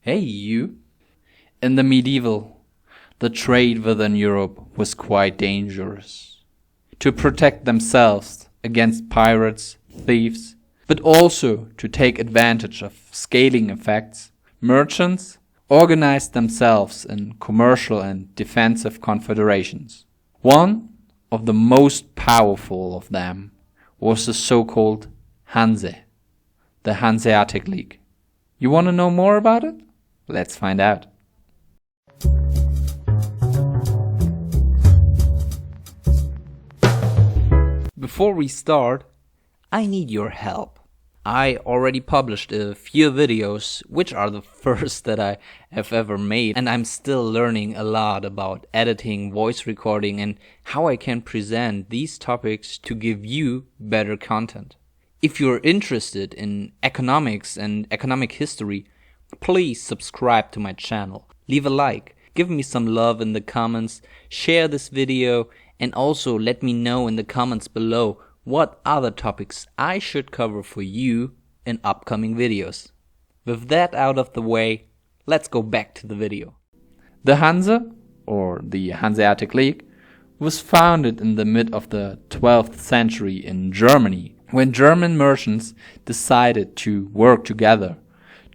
Hey you! In the medieval, the trade within Europe was quite dangerous. To protect themselves against pirates, thieves, but also to take advantage of scaling effects, merchants organized themselves in commercial and defensive confederations. One of the most powerful of them was the so-called Hanse, the Hanseatic League. You want to know more about it? Let's find out. Before we start, I need your help. I already published a few videos, which are the first that I have ever made, and I'm still learning a lot about editing, voice recording, and how I can present these topics to give you better content. If you're interested in economics and economic history, please subscribe to my channel, leave a like, give me some love in the comments, share this video, and also let me know in the comments below what other topics I should cover for you in upcoming videos. With that out of the way, let's go back to the video. The Hanse, or the Hanseatic League, was founded in the mid of the 12th century in Germany, when German merchants decided to work together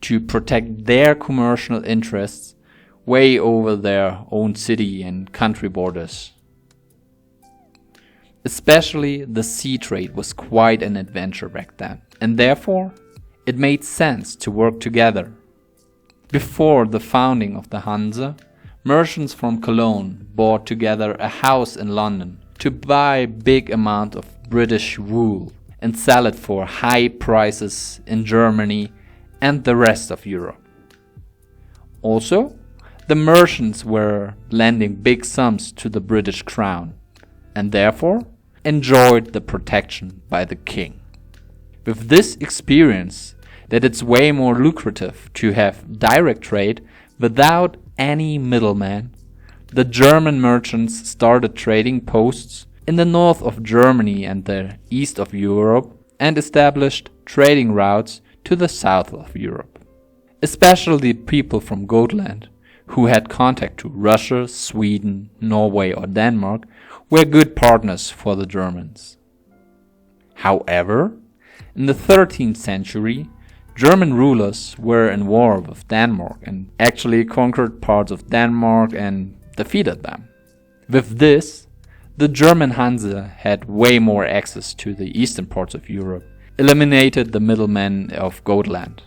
to protect their commercial interests way over their own city and country borders. Especially the sea trade was quite an adventure back then, and therefore it made sense to work together. Before the founding of the Hanse, merchants from Cologne bought together a house in London to buy big amount of British wool and sell it for high prices in Germany and the rest of Europe. Also, the merchants were lending big sums to the British crown, and therefore enjoyed the protection by the king. With this experience that it's way more lucrative to have direct trade without any middleman, the German merchants started trading posts in the north of Germany and the east of Europe and established trading routes to the south of Europe. Especially people from Gotland, who had contact to Russia, Sweden, Norway or Denmark, were good partners for the Germans. However, in the 13th century, German rulers were in war with Denmark and actually conquered parts of Denmark and defeated them. With this, the German Hanse had way more access to the eastern parts of Europe, eliminated the middlemen of Gotland,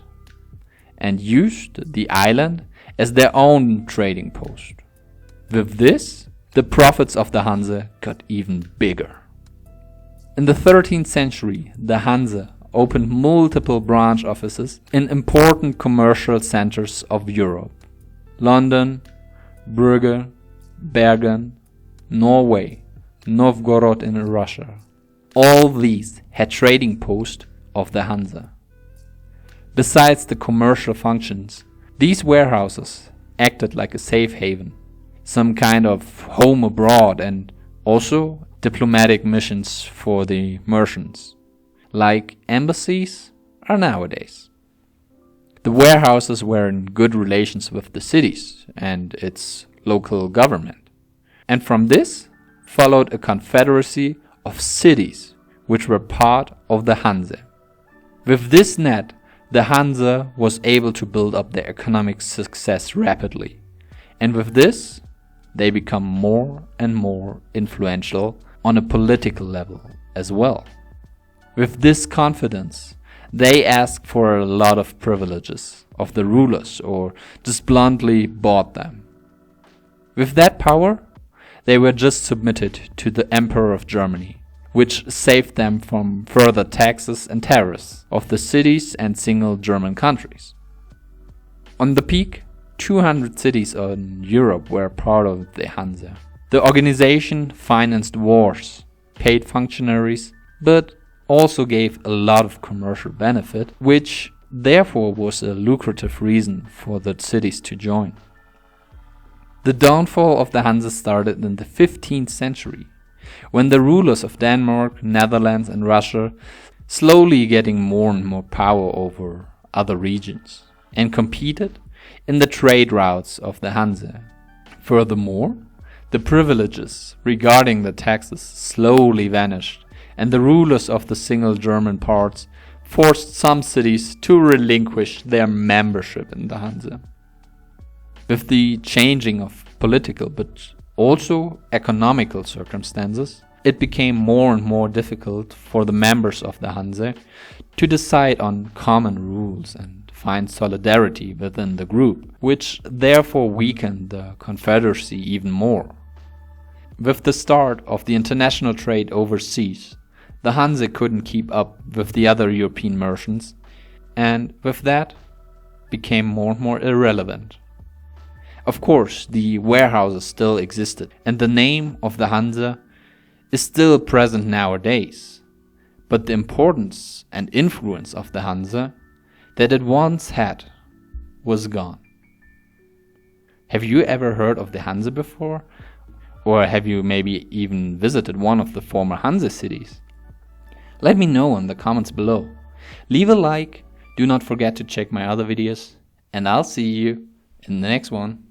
and used the island as their own trading post. With this, the profits of the Hanse got even bigger. In the 13th century, the Hanse opened multiple branch offices in important commercial centers of Europe: London, Brugge, Bergen, Norway, Novgorod in Russia. All these had trading posts of the Hanse. Besides the commercial functions, these warehouses acted like a safe haven, some kind of home abroad, and also diplomatic missions for the merchants, like embassies are nowadays. The warehouses were in good relations with the cities and its local government, and from this followed a confederacy of cities which were part of the Hanse. With this net, the Hanse was able to build up their economic success rapidly, and with this, they become more and more influential on a political level as well. With this confidence, they asked for a lot of privileges of the rulers or just bluntly bought them. With that power, they were just submitted to the Emperor of Germany, which saved them from further taxes and tariffs of the cities and single German countries. On the peak, 200 cities in Europe were part of the Hanse. The organization financed wars, paid functionaries, but also gave a lot of commercial benefit, which therefore was a lucrative reason for the cities to join. The downfall of the Hanse started in the 15th century, when the rulers of Denmark, Netherlands and Russia slowly getting more and more power over other regions and competed in the trade routes of the Hanse. Furthermore, the privileges regarding the taxes slowly vanished, and the rulers of the single German parts forced some cities to relinquish their membership in the Hanse. With the changing of political but also economical circumstances, it became more and more difficult for the members of the Hanse to decide on common rules and find solidarity within the group, which therefore weakened the Confederacy even more. With the start of the international trade overseas, the Hanse couldn't keep up with the other European merchants, and with that became more and more irrelevant. Of course, the warehouses still existed, and the name of the Hanse is still present nowadays, but the importance and influence of the Hanse that it once had was gone. Have you ever heard of the Hanse before? Or have you maybe even visited one of the former Hanse cities? Let me know in the comments below. Leave a like, do not forget to check my other videos, and I'll see you in the next one.